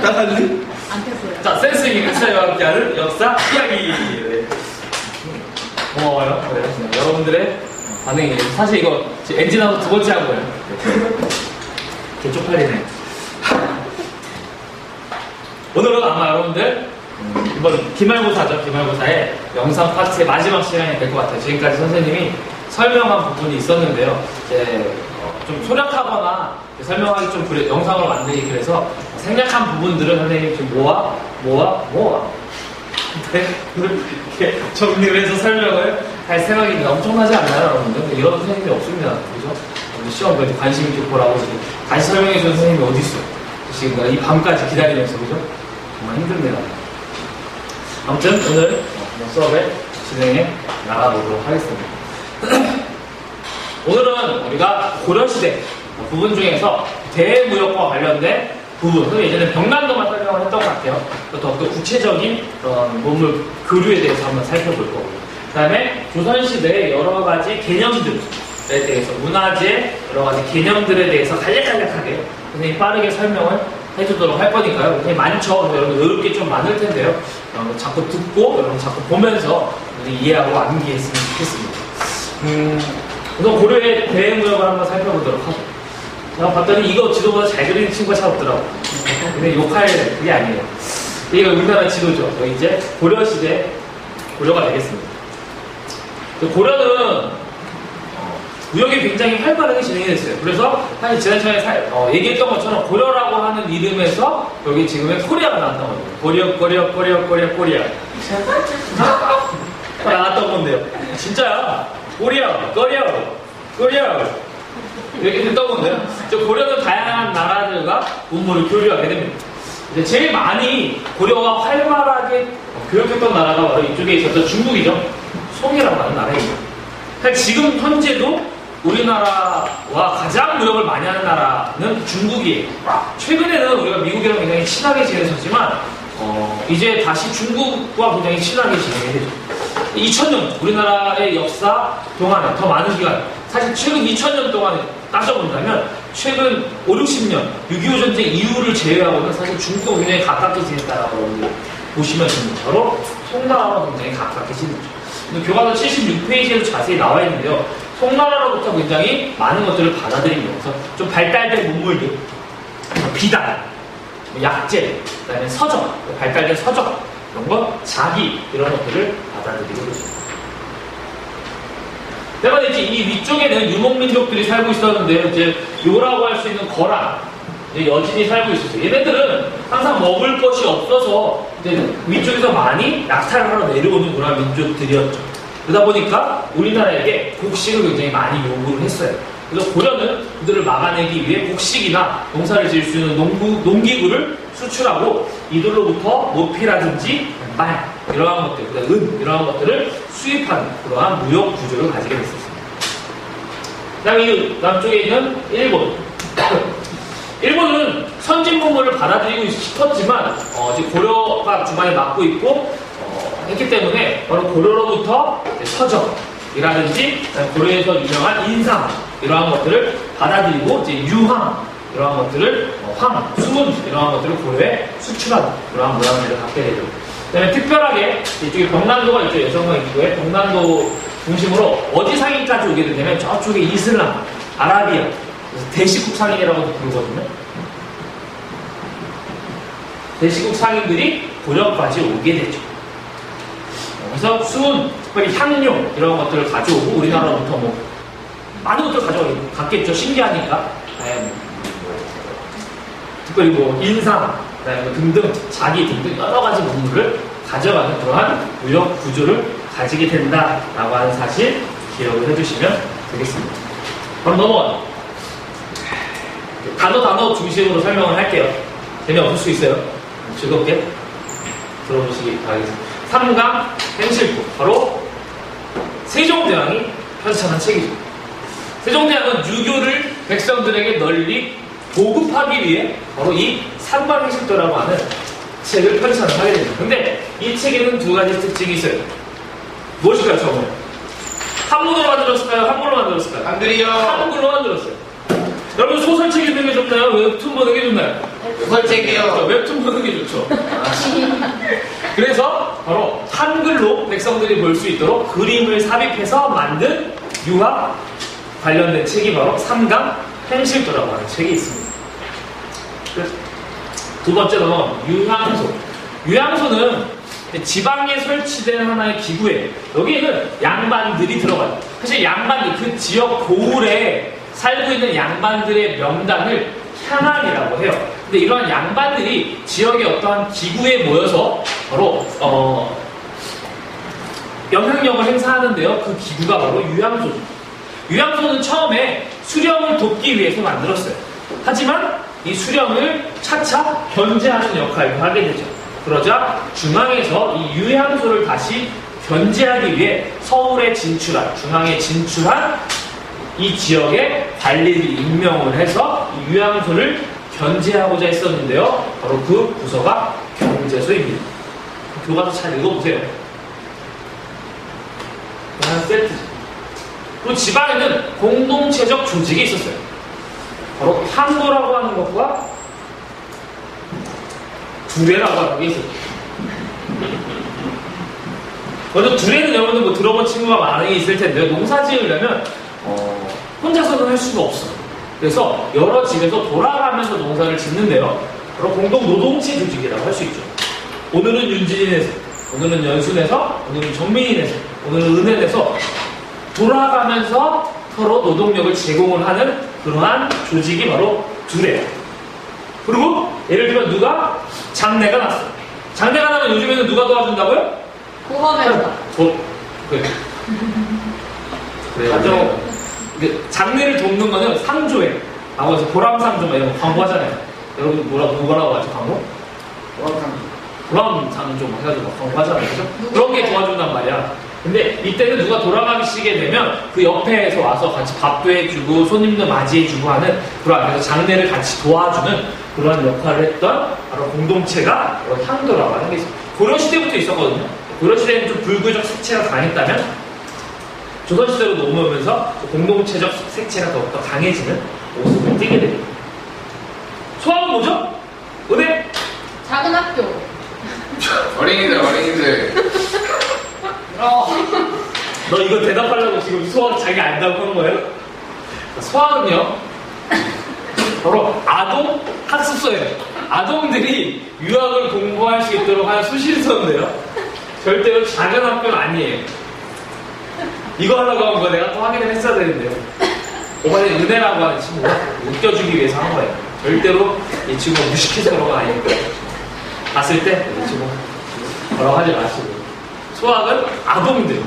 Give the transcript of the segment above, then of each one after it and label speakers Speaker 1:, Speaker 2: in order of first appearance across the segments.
Speaker 1: 따라할래?
Speaker 2: 안 탔어요.
Speaker 3: 자, 센스 있는 역사와 함께하는 역사 이야기. 네. 고마워요. 네. 여러분들의 반응이 사실 이거 엔진하고 두 번째 한 거예요. 개쪽팔리네. 오늘은 아마 여러분들 이번 기말고사죠. 기말고사의 영상 파트의 마지막 시간이 될 것 같아요. 지금까지 선생님이 설명한 부분이 있었는데요. 이제 좀 소략하거나 설명하기 좀 영상으로 만들기 그래서 생략한 부분들은 선생님이 좀 모아 이렇게 정리를 해서 설명을 할 생각입니다. 엄청나지 않나요, 여러분들? 이런 선생님이 없습니다. 그죠? 시험 때 관심 있게 보라고 지금 다시 설명해주는 선생님이 어디 있어요? 지금 이 밤까지 기다리면서, 그죠? 정말 힘듭니다. 아무튼 오늘 수업에 진행해 나가보도록 하겠습니다. 오늘은 우리가 고려시대 부분 중에서 대무역과 관련된 부분, 예전에 병난도만 설명을 했던 것 같아요. 더욱더 구체적인 그런 문물 교류에 대해서 한번 살펴볼 거고요. 그 다음에 조선시대의 여러 가지 개념들에 대해서, 문화재 여러 가지 개념들에 대해서 간략하게 선생님이 빠르게 설명을 해주도록 할 거니까요. 굉장히 많죠. 여러분 외울 게 좀 많을 텐데요. 자꾸 듣고, 여러분 자꾸 보면서 이해하고 암기했으면 좋겠습니다. 우선 고려의 대무역을 한번 살펴보도록 하죠. 제가 봤더니 이거 지도보다 잘 그리는 친구가 잘 없더라고. 근데 욕할 그게 아니에요. 이거 우리나라 지도죠. 이제 고려시대 고려가 되겠습니다. 고려는 무역이 굉장히 활발하게 진행이 됐어요. 그래서 사실 지난 시간에 얘기했던 것처럼 고려라고 하는 이름에서 여기 지금의 코리아가 나왔던 거예요. 코리아. 나왔던 건데요. 진짜야. 코리아. 이렇게 됐던 건데요. 고려는 다양한 나라들과 문물을 교류하게 됩니다. 이제 제일 많이 고려가 활발하게 교역했던 나라가 바로 이쪽에 있었던 중국이죠. 송이라고 하는 나라입니다. 사실 지금 현재도 우리나라와 가장 무역을 많이 하는 나라는 중국이에요. 최근에는 우리가 미국이랑 굉장히 친하게 지내셨지만 이제 다시 중국과 굉장히 친하게 지내게 되죠. 2000년 우리나라의 역사 동안에 더 많은 기간, 사실 최근 2000년 동안에 따져본다면 최근 5, 60년 6.25 전쟁 이후를 제외하고는 사실 중국과 굉장히 가깝게 지냈다라고 보시면 됩니다. 바로 송나라와 굉장히 가깝게 지냈죠. 교과서 76페이지에도 자세히 나와 있는데요. 송나라로부터 굉장히 많은 것들을 받아들이면서 좀 발달된 문물들, 비단, 약재, 그다음에 서적, 발달된 서적, 이런 거, 자기, 이런 것들을 받아들이고 있습니다. 내가 이제 이 위쪽에는 유목민족들이 살고 있었는데, 이제 요라고 할 수 있는 거란, 여진이 살고 있었어요. 얘네들은 항상 먹을 것이 없어서 이제 위쪽에서 많이 낙타를 하러 내려오는 그런 민족들이었죠. 그러다 보니까 우리나라에게 곡식을 굉장히 많이 요구를 했어요. 그래서 고려는 그들을 막아내기 위해 곡식이나 농사를 지을 수 있는 농기구를 수출하고 이들로부터 모피라든지 말, 이러한 것들, 그다음에 은, 이러한 것들을 수입하는 그러한 무역 구조를 가지게 됐었습니다. 그 다음에 이 남쪽에 있는 일본. 일본은 선진 문물을 받아들이고 싶었지만 지금 고려가 중간에 맡고 있고 했기 때문에 바로 고려로부터 서적이라든지 고려에서 유명한 인상 이러한 것들을 받아들이고 이제 유황 이러한 것들을 황, 수문 이러한 것들을 고려에 수출하는 이러한 모양을 갖게 되죠. 그다음에 특별하게 이쪽에 병난도가 있죠. 여성과 인도에 병난도 중심으로 어디 상인까지 오게 되냐면 저쪽에 이슬람, 아라비아, 대시국 상인이라고도 부르거든요. 대시국 상인들이 고려까지 오게 되죠. 그래서 수은, 특별히 향료 이런 것들을 가져오고 우리나라로부터 뭐 많은 것들을 가져갔겠죠. 신기하니까. 특별히 뭐 인상, 그다음에 뭐 등등, 자기 등등 여러 가지 문물을 가져가는 그러한 무역 구조를 가지게 된다라고 하는 사실 기억을 해주시면 되겠습니다. 그럼 넘어가요. 단어 중심으로 설명을 할게요. 재미없을 수 있어요. 즐겁게 들어보시기 바라겠습니다. 3강 행실부, 바로 세종대왕이 편찬한 책이죠. 세종대왕은 유교를 백성들에게 널리 보급하기 위해 바로 이 삼강행실도라고 하는 책을 편찬을 하게 됩니다. 근데 이 책에는 두 가지 특징이 있어요. 무엇일까요, 처음에? 한문으로 만들었을까요? 한글로 만들었을까요?
Speaker 1: 한글이요.
Speaker 3: 한글로 만들었어요. 여러분 소설책 읽는 게 좋나요? 웹툰 보는 게 좋나요?
Speaker 1: 소설책이요.
Speaker 3: 웹툰 보는 게 좋죠. 그래서 바로 한글로 백성들이 볼 수 있도록 그림을 삽입해서 만든 유학 관련된 책이 바로 삼강 행실도라고 하는 책이 있습니다. 두 번째로 유향소. 유향소는 지방에 설치된 하나의 기구예요. 여기에는 양반들이 들어가요. 사실 양반들, 그 지역 고을에 살고 있는 양반들의 명단을 향안이라고 해요. 근데 이러한 양반들이 지역의 어떠한 기구에 모여서 바로 영향력을 행사하는데요. 그 기구가 바로 유향소죠. 유향소는 처음에 수령을 돕기 위해서 만들었어요. 하지만 이 수령을 차차 견제하는 역할을 하게 되죠. 그러자 중앙에서 이 유향소를 다시 견제하기 위해 서울에 진출한, 중앙에 진출한 이 지역에 관리를 임명을 해서 이 유향소를 견제하고자 했었는데요. 바로 그 부서가 경제소입니다. 교과서 잘 읽어보세요. 하나 세트죠. 그리고 지방에는 공동체적 조직이 있었어요. 바로 탕도라고 하는 것과 두레라고 하는 게 있어요. 먼저 두레는 여러분들 뭐 들어본 친구가 많이 있을 텐데요. 농사 지으려면 혼자서는 할 수가 없어요. 그래서 여러 집에서 돌아가면서 농사를 짓는데요. 바로 공동 노동체 조직이라고 할 수 있죠. 오늘은 윤진이네서, 오늘은 연순에서, 오늘은 정민이네서, 오늘은 은혜에서 돌아가면서 서로 노동력을 제공을 하는 그러한 조직이 바로 두레예요. 그리고 예를 들면 누가 장례가 났어. 장례가 나면 요즘에는 누가 도와준다고요?
Speaker 2: 고맙습니다.
Speaker 3: 맞죠? 장례를 돕는 거는 상조예요. 해서 보람상조 막 이런 거 광고하잖아요. 여러분 뭐라고 하죠? 광고? 보람상조 막 해가지고 막 광고하잖아요. 그죠? 그런 게 도와준단 말이야. 근데 이때는 누가 돌아가시게 되면 그 옆에서 와서 같이 밥도 해주고 손님도 맞이해주고 하는 그러한, 그래서 장례를 같이 도와주는 그러한 역할을 했던 바로 공동체가 바로 향도라고 하는 게 있어요. 고려시대부터 있었거든요. 고려시대는 좀 불교적 색채가 강했다면 조선시대로 넘어오면서 공동체적 색채가 더욱더 강해지는 모습을 띠게 됩니다. 소학은 뭐죠? 은혜?
Speaker 2: 작은 학교.
Speaker 1: 어린이들.
Speaker 3: 너 이거 대답하려고 지금 소학 자기 안다고 하는 거예요? 소학은요, 바로 아동 학습소예요. 아동들이 유학을 공부할 수 있도록 하는 수신서인데요. 절대로 작은 학교는 아니에요. 이거 하려고 한 거 내가 또 확인을 했어야 되는데요. 이번에 은혜라고 하는 친구가 웃겨주기 위해서 한 거예요. 절대로 이 친구가 무식해서 그런 건 아니에요. 봤을 때 이 친구 뭐라고 하지 마시고. 소학은 아동들.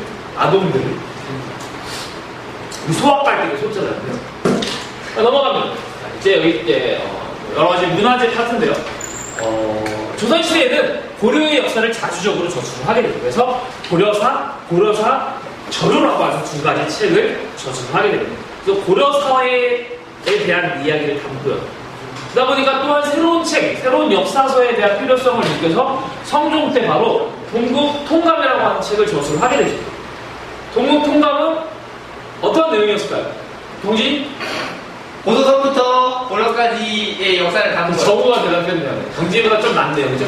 Speaker 3: 소학 갈 때 소자잖아요. 넘어가면 이제 여기 이제 여러 가지 문화재 파트인데요. 조선시대에는 고려의 역사를 자주적으로 저술을 하게 됩니다. 그래서 고려사 저료라고 하는 두 가지 책을 저술을 하게 됩니다. 그래서 고려 사회에 대한 이야기를 담고요. 그러다 보니까 또한 새로운 책, 새로운 역사서에 대한 필요성을 느껴서 성종 때 바로 동국통감이라고 하는 책을 저술을 하게 되죠. 동국통감은 어떤 내용이었을까요? 동진?
Speaker 1: 고조선부터 고려까지의 역사를 담은 거예요.
Speaker 3: 저구가 대답했네요. 동진보다 좀 낫네요. 그죠?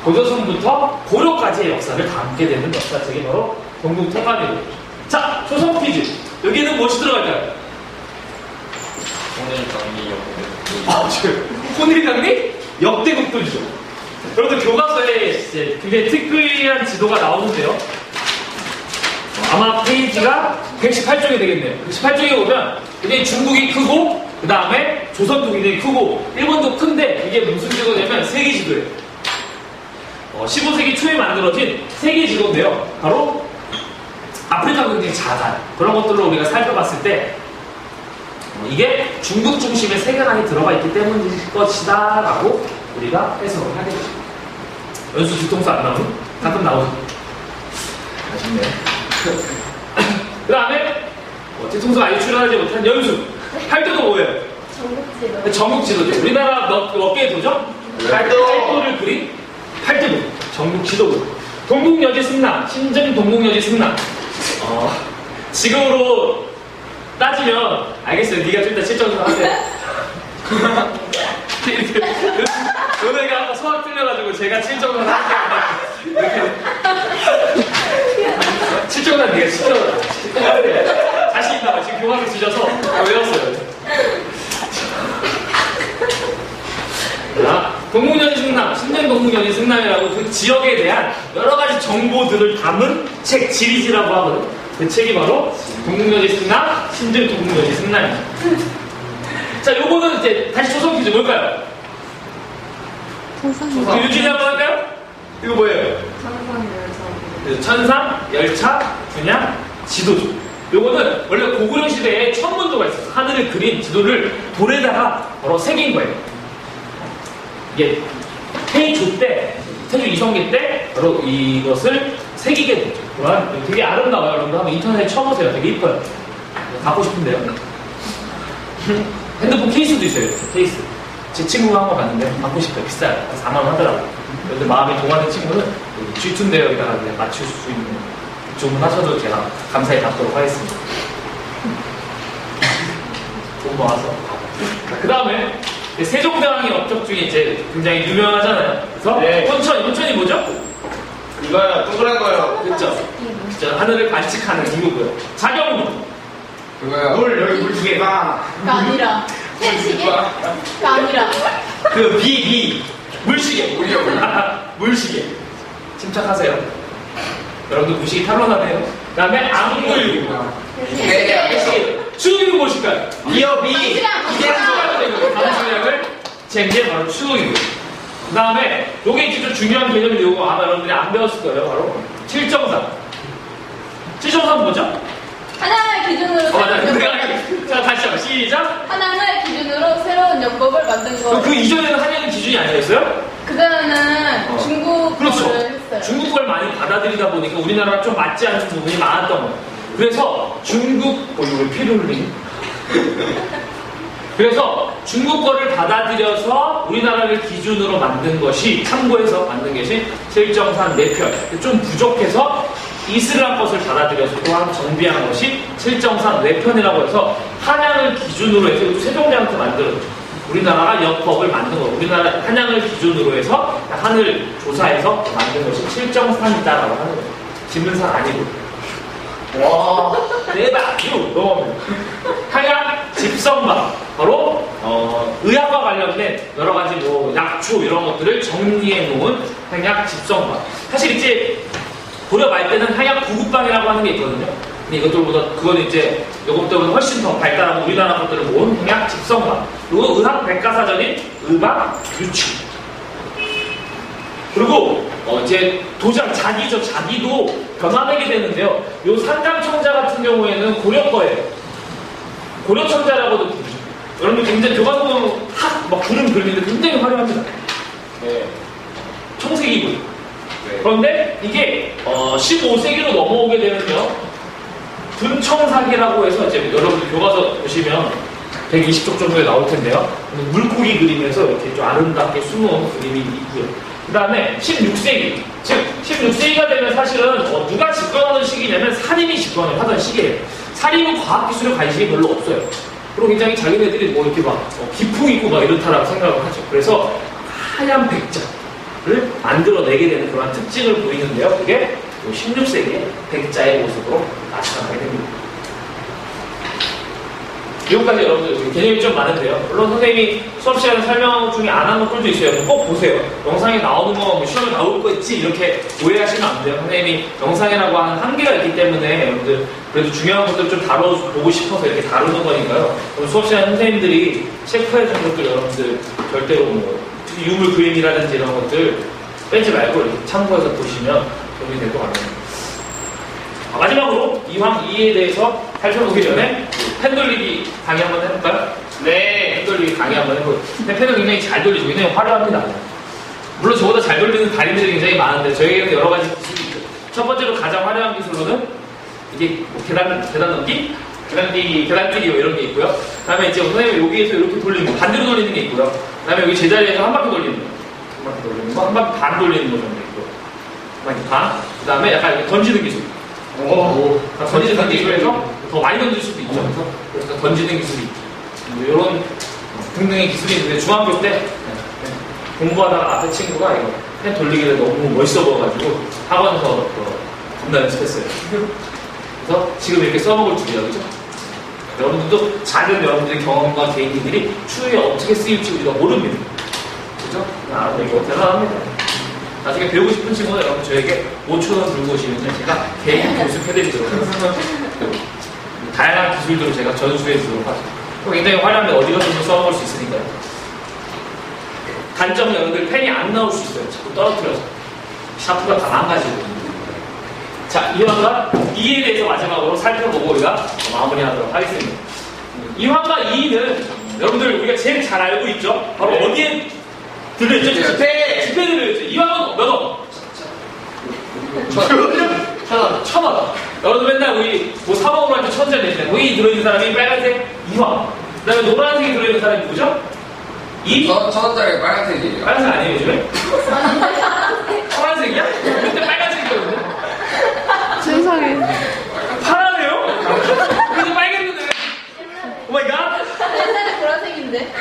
Speaker 3: 고조선부터 고려까지의 역사를 담게 되는 역사책이 바로 동국통감이에요. 자, 조선 퀴즈. 여기에는 무엇이 들어갈까요? 혼일강리 역대국도죠. 여러분들 교과서에 이제 굉장히 특별한 지도가 나오는데요. 아마 페이지가 118쪽이 되겠네요. 118쪽에 보면 굉장히 중국이 크고 그 다음에 조선도 굉장히 크고 일본도 큰데 이게 무슨 지도냐면 세계 지도예요. 15세기 초에 만들어진 세계 지도인데요. 바로 아프리카가 굉장히 작아요. 그런 것들로 우리가 살펴봤을 때 이게 중국 중심의 세계가 많이 들어가 있기 때문일 것이다 라고 우리가 해석을 하게 되죠. 연수 뒤통수 안 나오니? 가끔 나오죠. 아쉽네. 그 다음에 뒤통수가 아예 출연하지 못한 연수. 팔도도 뭐예요?
Speaker 2: 전국지도.
Speaker 3: 전국지도죠. 우리나라 몇 개의 도죠? 팔도를 그린 팔도도. 전국지도고. 동국여지 승남. 신증 동국여지 승남. 지금으로 따지면 알겠어요. 네가 좀 이따 7점 좀 하세요. 너네가 소화 틀려가지고 제가 7점을 할게요. 이렇게. 7점은 네가 7점. 자신 있나 봐. 지금 교과서 지져서 외웠어요. 자, 동국연이 승남, 신년동국연이 승남이라고 그 지역에 대한 여러 가지 정보들을 담은 책, 지리지라고 하거든. 그 책이 바로 동국연이 승남, 신년동국연이 승남이죠. 자, 요거는 이제 다시 초성 퀴즈 뭘까요?
Speaker 2: 천상.
Speaker 3: 유진이 한번 할까요? 이거 뭐예요? 천상, 열차, 분야, 지도죠. 요거는 원래 고구려 시대에 천문도가 있었어. 하늘을 그린 지도를 돌에다가 바로 새긴 거예요. 이게 태조 때, 태조 이성계 때 바로 이것을 새기게 됐죠. 그러면 되게 아름다워요. 여러분들 한번 인터넷에 쳐보세요. 되게 이뻐요. 갖고 싶은데요. 핸드폰 케이스도 있어요. 이렇게 케이스. 제 친구가 한 거 봤는데 갖고 싶어요. 비싸요. 4만 원 하더라고요. 그런데 마음이 동하는 친구는 G2인데요. 여기다가 그냥 맞출 수 있는 주문하셔도 제가 감사히 받도록 하겠습니다. 돈 모아서. 그 다음에 세종대왕의 업적 중에 이제 굉장히 유명하잖아요. 그래서
Speaker 1: 네.
Speaker 3: 혼천이 뭐죠?
Speaker 1: 이거요, 동그란 거요.
Speaker 3: 그렇죠. 진짜 하늘을 관측하는 이유고요. 자경문.
Speaker 1: 그거요. 물, 여기 물 두 개가.
Speaker 2: 아니라. 시계가 아니라.
Speaker 3: 그 비. 물시계.
Speaker 1: 물이요, 물.
Speaker 3: 물시계. 침착하세요. 여러분들 무식이 탄로나네요. 그 다음에 앙물.
Speaker 1: 네.
Speaker 3: 추억이 무엇일까요?
Speaker 1: 비어비.
Speaker 3: 방수량을 잰게 바로 추억이고요. 그 다음에 요게 이제 좀 중요한 개념이 되고 아마 여러분들이 안 배웠을 거예요. 바로 칠정산. 칠정산 뭐죠?
Speaker 2: 하나를 기준으로
Speaker 3: 맞아.
Speaker 2: 새로운
Speaker 3: 내가
Speaker 2: 연법을-
Speaker 3: 자 다시 한번 시작.
Speaker 2: 하나를 기준으로 새로운 연법을 만든 거.
Speaker 3: 그 이전에는 한양은 기준이 아니었어요?
Speaker 2: 그전에는 중국
Speaker 3: 그렇죠.
Speaker 2: 거를 했어요.
Speaker 3: 중국 걸 많이 받아들이다 보니까 우리나라랑 좀 맞지 않는 부분이 많았던 거예요. 그래서 중국, 이거 왜 피를 흘리니? 그래서 중국 거를 받아들여서 우리나라를 기준으로 만든 것이, 참고해서 만든 것이 칠정산 내편. 좀 부족해서 이슬람 것을 받아들여서 또한 정비한 것이 칠정산 내편이라고 해서 한양을 기준으로 해서 이것도 세종대왕한테 만들었죠. 우리나라가 역법을 만든 거, 우리나라 한양을 기준으로 해서 하늘 조사해서 만든 것이 칠정산이다라고 하는 거예요. 지문산 아니고. 와, 대박! 이거 넘어갑니다. 한양 집성방. 바로, 의학과 관련된 여러 가지 뭐, 약초 이런 것들을 정리해 놓은 한양 집성방. 사실 이제, 고려 말 때는 한양 구급방이라고 하는 게 있거든요. 근데 이것들보다, 그건 이제, 이것보다 훨씬 더 발달한 우리나라 것들을 모은 한양 집성방. 그리고 의학 백과사전인 의학 유축. 그리고 이제 도장 자기죠. 자기도 변화되게 되는데요. 요 산강청자 같은 경우에는 고려 거예요. 고려청자라고도 부르죠. 여러분들 굉장히 교과서 막 그림 그리는데 굉장히 화려합니다. 네. 청색이고요.
Speaker 1: 네.
Speaker 3: 그런데 이게 15세기로 넘어오게 되면요. 분청사기라고 해서 이제 여러분들 교과서 보시면 120쪽 정도에 나올 텐데요. 물고기 그림에서 이렇게 좀 아름답게 숨은 그림이 있고요. 그 다음에 16세기, 즉 16세기가 되면 사실은 누가 집권하던 시기냐면 사림이 집권을 하던 시기예요. 사림은 과학기술에 관심이 별로 없어요. 그리고 굉장히 자기네들이 뭐 이렇게 막 기풍 있고 막 이렇다라고 생각을 하죠. 그래서 하얀 백자를 만들어내게 되는 그런 특징을 보이는데요. 그게 16세기의 백자의 모습으로 나타나게 됩니다. 지금까지 여러분들 개념이 좀 많은데요. 물론 선생님이 수업 시간에 설명 중에 안 한 것들도 있어요. 꼭 보세요. 영상에 나오는 거 뭐 시험에 나올 거 있지 이렇게 오해하시면 안 돼요. 선생님이 영상이라고 하는 한계가 있기 때문에 여러분들 그래도 중요한 것들 좀 다뤄보고 싶어서 이렇게 다루는 거니까요. 그럼 수업 시간에 선생님들이 체크해준 것들 여러분들 절대로 뭐 유물 그림이라든지 이런 것들 빼지 말고 이렇게 참고해서 보시면 도움이 될 것 같아요. 마지막으로 이황 2에 대해서 살펴보기 전에 펜 돌리기 강의 한번 해볼까요? 네, 펜 돌리기 강의 한번 해볼까요? 근데 펜은 굉장히 잘 돌리죠. 굉장히 화려합니다. 물론 저보다 잘 돌리는 달인들이 굉장히 많은데 저에게는 여러 가지 기술이 있죠. 첫 번째로 가장 화려한 기술로는 이게 뭐 계단 넘기? 계단뛰기 뭐 이런 게 있고요. 그 다음에 이제 선생님이 여기에서 이렇게 돌리는 거, 반대로 돌리는 게 있고요. 그 다음에 여기 제자리에서 한 바퀴 돌리는 거, 한 바퀴 돌리는 거, 한 바퀴 반 돌리는 거 정도 있고, 한 바퀴 반. 그 다음에 약간 이렇게 던지는 기술. 던지는 기술에서 더 많이 던질 수도 있죠. 그래서 던지는 기술이 있죠. 이런 등등의 기술이 있는데 중학교 때 공부하다가 앞에 친구가 이거 펜 돌리기를 너무 멋있어 보여가지고 학원에서 겁나 연습했어요. 그래서 지금 이렇게 써먹을 줄이야, 그죠? 여러분들도 작은 여러분들의 경험과 개인기들이 추후에 어떻게 쓰일지 우리가 모릅니다. 그죠? 이거 대단합니다. 나중에 배우고 싶은 친구는 여러분 저에게 5,000원 들고 오시면 제가 개인 교습해드리도록 하겠습니다. 다양한 기술들을 제가 전수해주도록 하죠. 굉장히 화려한데 어디 가서도 써먹을 수 있으니까요. 단점은 여러분들 펜이 안 나올 수 있어요. 자꾸 떨어뜨려서. 샤프가 다 망가지고. 자, 이환과 2에 대해서 마지막으로 살펴보고 우리가 마무리하도록 하겠습니다. 이환과 2는 여러분들 우리가 제일 잘 알고 있죠? 바로 네. 어디에 들려있죠? 집회에 들려있죠. 이환은 몇 원? 1,000원. 1,000원. 여러분들 맨날 우리 뭐 사먹으러 할 때 1,000원 내시네. 거기 들어있는 사람이 빨간색 이환. 그 다음에 노란색이 들어있는 사람이 누구죠?
Speaker 1: 1,000원짜리 빨간색이에요.
Speaker 3: 빨간색 아니에요, 요즘에? 파란색이야? 그때 빨간색이거든요.
Speaker 2: 세상에.
Speaker 3: 파란해요? 그래서 빨겠는데. 오마이갓?
Speaker 2: 옛날에 보라색인데.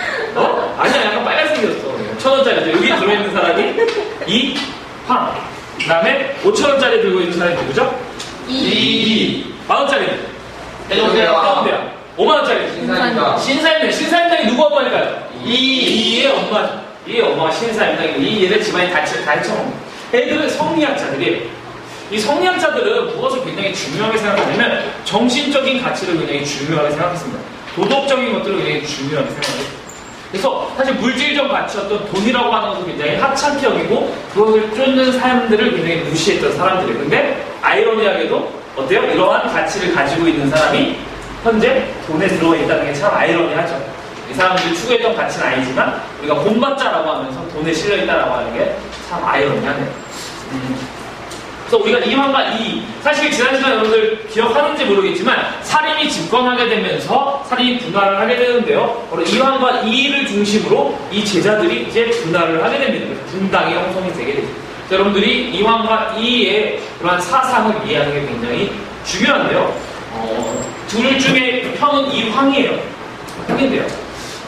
Speaker 3: 아니야, 약간 빨간색이었어. 1,000원짜리죠. 여기 들어있는 사람이 이황. 그 다음에 5,000원짜리 들고 있는 사람이 누구죠?
Speaker 2: 이.
Speaker 3: 10,000원짜리. 해운대야. 5만원짜리.
Speaker 1: 신사임당.
Speaker 3: 신사임당이 누구 엄마일까요? 이의 엄마죠. 이의 엄마가 신사임당이고 이 얘들 집안이 단체입니다. 애들은 성리학자들이에요. 이 성리학자들은 무엇을 굉장히 중요하게 생각하냐면 정신적인 가치를 굉장히 중요하게 생각했습니다. 도덕적인 것들을 굉장히 중요하게 생각해요. 그래서 사실 물질적 가치였던 돈이라고 하는 것을 굉장히 하찮게 여기고 그것을 쫓는 사람들을 굉장히 무시했던 사람들이에요. 근데 아이러니하게도 어때요? 이러한 가치를 가지고 있는 사람이 현재 돈에 들어와 있다는 게 참 아이러니하죠. 이 사람들이 추구했던 가치는 아니지만 우리가 본받자라고 하면서 돈에 실려있다라고 하는 게 참 아이러니하네요. 그래서 우리가 이황과 이 사실 지난 시간 여러분들 기억하는지 모르겠지만 살인이 집권하게 되면서 살인이 분할을 하게 되는데요. 바로 이황과 이를 중심으로 이 제자들이 이제 분할을 하게 됩니다. 그래서 분당이 형성이 되게 되죠. 여러분들이 이황과 이의 그러한 사상을 이해하는 게 굉장히 중요한데요. 둘 중에 형은 이황이에요. 형인데요.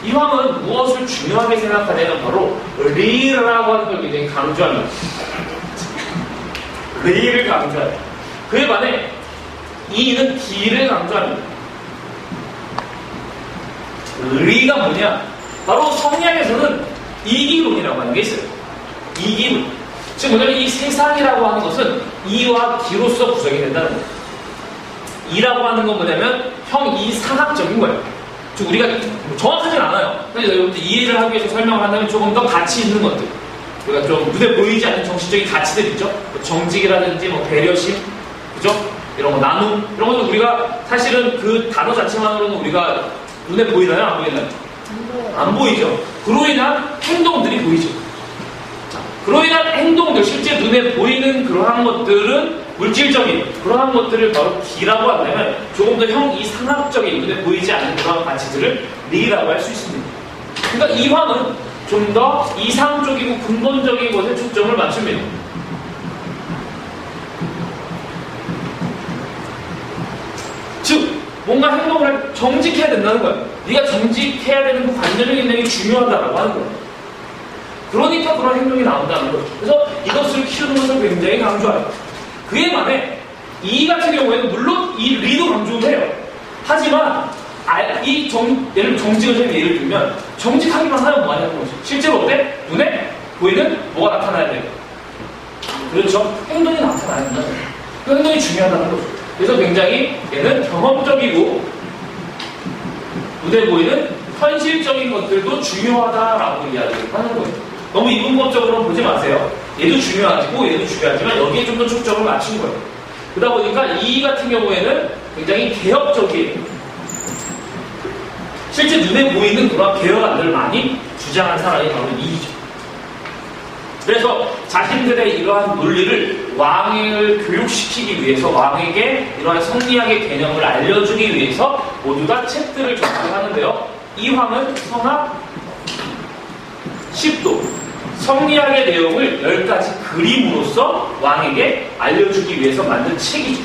Speaker 3: 이황은 무엇을 중요하게 생각하냐면 바로 리라고 하는 걸 굉장히 강조합니다. 리를 강조해요. 그에 반해 이는 기를 강조합니다. 리가 뭐냐? 바로 성리학에서는 이기론이라고 하는 게 있어요. 이기론. 즉 뭐냐면 이 세상이라고 하는 것은 이와 기로서 구성이 된다는 거예요. 이라고 하는 건 뭐냐면 형 이상학적인 거예요. 즉 우리가 정확하진 않아요. 그래서 여러분들 이해를 하기 위해서 설명을 한다면 조금 더 가치 있는 것들, 우리가 좀 눈에 보이지 않는 정신적인 가치들 있죠. 뭐 정직이라든지 뭐 배려심, 그죠? 이런 거 나눔, 이런 것도 우리가 사실은 그 단어 자체만으로는 우리가 눈에 보이나요? 안 보이나요? 안 보이죠. 그로 인한 행동들이 보이죠. 자, 그로 인한 행동들, 실제 눈에 보이는 그러한 것들은 물질적인 그러한 것들을 바로 기라고 한다면 조금 더 형 이상학적인 눈에 보이지 않는 그러한 가치들을 리라고 할 수 있습니다. 그러니까 이황은 좀 더 이상적이고 근본적인 것에 초점을 맞춥니다. 즉 뭔가 행동을 정직해야 된다는 거예요. 네가 정직해야 되는 그 관점이 굉장히 중요하다라고 하는 거예요. 그러니까 그런 행동이 나온다는 거예요. 그래서 이것을 키우는 것을 굉장히 강조해요. 그에 반해 이 같은 경우에는 물론 이 리도 강조를 해요. 하지만 예를 정직을 예를 들면 정직하기만 하면 뭐하냐는 거죠. 실제로 어때? 눈에 보이는 뭐가 나타나야 돼요? 그렇죠? 행동이 나타나야 된다는 거예요. 그 행동이 중요하다는 거죠. 그래서 굉장히 얘는 경험적이고 눈에 보이는 현실적인 것들도 중요하다라고 이야기를 하는 거예요. 너무 이분법적으로 보지 마세요. 얘도 중요하고 얘도 중요하지만 여기에 좀 더 초점을 맞춘 거예요. 그러다 보니까 이 같은 경우에는 굉장히 개혁적이에요. 실제 눈에 보이는 그런 개혁안들을 많이 주장한 사람이 바로 이죠. 그래서 자신들의 이러한 논리를 왕을 교육시키기 위해서 왕에게 이러한 성리학의 개념을 알려주기 위해서 모두 다 책들을 전달하는데요. 이 황은 성학 10도 성리학의 내용을 10가지 그림으로써 왕에게 알려주기 위해서 만든 책이죠.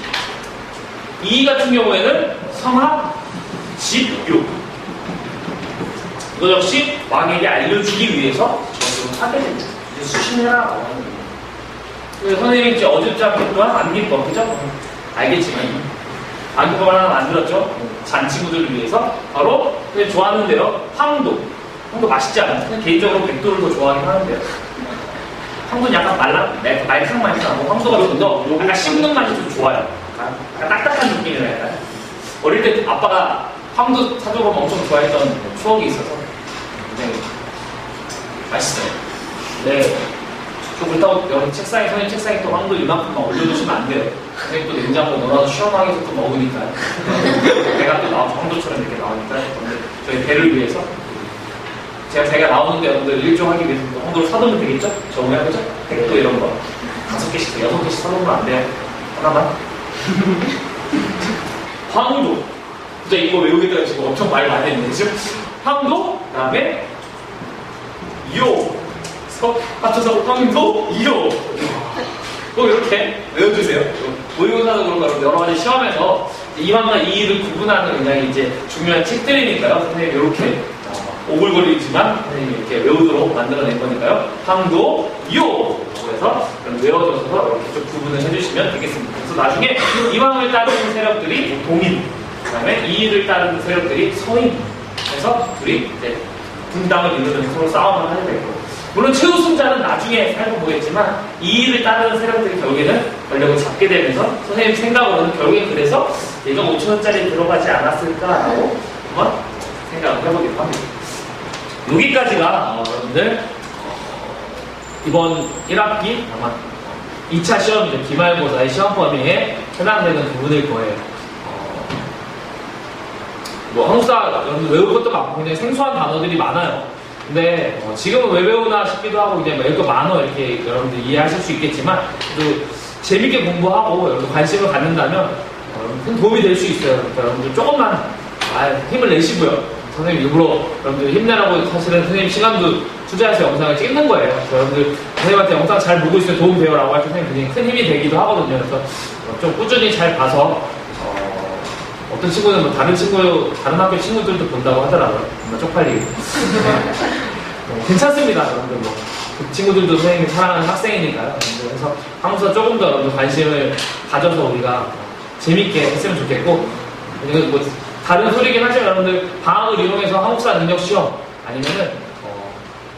Speaker 3: 이 같은 경우에는 성학 집교 그것 역시 왕에게 알려주기 위해서 저를 하게 됩니다. 이제 수신해라. 선생님이 이제 어줍지 않게 또한 안 기뻐, 그죠? 알겠지만 안 기뻐를 하나 만들었죠. 잔 친구들을 위해서 바로 그냥 좋아하는데요. 황도 맛있지 않아요? 그냥 개인적으로 백도를 더 좋아하긴 하는데요. 황도는 약간 말캉 맛이 나고 황도가 좀 더 약간 씹는 맛이 좀 좋아요. 약간 딱딱한 느낌이라 할까요? 어릴 때 아빠가 황도 사줘서 엄청 좋아했던 추억이 있어서 굉장히 맛있어요. 네. 또 그렇다고 여기 선생님 책상에 또 황도 이만큼만 올려두시면 안 돼요. 선생님 또 냉장고에 넣어놔서 시원하게 해서 또 먹으니까요. 배가 또 황도처럼 이렇게 나오니까 저희 배를 위해서 제가 나오는데 여러분들 일종하기 위해서 황도를 사두면 되겠죠? 저거야, 그죠? 백도 이런 거 5개씩, 6개씩 사놓으면 안 돼요. 하나만. 황도. 진짜 이거 외우겠다고 지금 엄청 말 많이 했는데, 지금 황도, 그 다음에 요. 합쳐서 황도, 이요. 꼭 이렇게 외워주세요. 모의고사도 그런 거 여러 가지 시험에서 이만과 이를 구분하는 굉장히 이제 중요한 책들이니까요. 선생님 이렇게 오글거리지만 선생님이 이렇게 외우도록 만들어낸 거니까요. 황도, 요. 그래서 외워줘서 이렇게 좀 구분을 해주시면 되겠습니다. 그래서 나중에 이왕을 따르는 세력들이 동인, 그 다음에 이의를 따르는 세력들이 서인. 그래서 둘이 이제 분당을 이루면서 서로 싸움을 하게 될 거예요. 물론 최우승자는 나중에 살펴보겠지만 이의를 따르는 세력들이 결국에는 권력을 잡게 되면서 선생님 생각으로는 결국에 그래서 얘가 5천원짜리 들어가지 않았을까라고 한번 생각을 해보기도 합니다. 여기까지가 여러분들 이번 1학기 아마 2차 시험이죠. 기말고사의 시험 범위에 해당되는 부분일 거예요. 한국사 여러분들 외울 것도 많고 굉장히 생소한 단어들이 많아요. 근데 지금은 왜 배우나 싶기도 하고 그냥 이거 많어 이렇게 여러분들 이해하실 수 있겠지만 또 재밌게 공부하고 여러분들 관심을 갖는다면 큰 도움이 될 수 있어요. 그러니까 여러분들 조금만 힘을 내시고요. 선생님 일부러 여러분들 힘내라고 사실은 선생님 시간도 투자해서 영상을 찍는 거예요. 그래서 여러분들 선생님한테 영상 잘 보고 있으면 도움 되어라고 할 때 선생님 굉장히 큰 힘이 되기도 하거든요. 그래서 좀 꾸준히 잘 봐서 어떤 친구는 뭐 다른 학교 친구들도 본다고 하더라고요. 정말 쪽팔리게. 괜찮습니다, 여러분들. 그 친구들도 선생님이 사랑하는 학생이니까요. 그래서 한국사 조금 더 여러분들 관심을 가져서 우리가 재밌게 했으면 좋겠고, 뭐 다른 소리긴 하지만 여러분들 방학을 이용해서 한국사 능력 시험 아니면은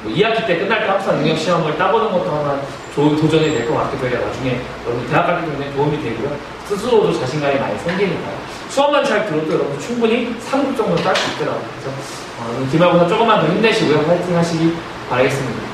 Speaker 3: 뭐 2학기 때 끝날 때 한국사 능력 시험을 따보는 것도 하나 좋은 도전이 될 것 같기도 해요. 나중에 여러분 대학 갈 때 굉장히 도움이 되고요. 스스로도 자신감이 많이 생기니까요. 수업만 잘 들어도 여러분 충분히 3급 정도는 딸 수 있더라고요. 그래서 기말고사 조금만 더 힘내시고요. 화이팅 하시기 바라겠습니다.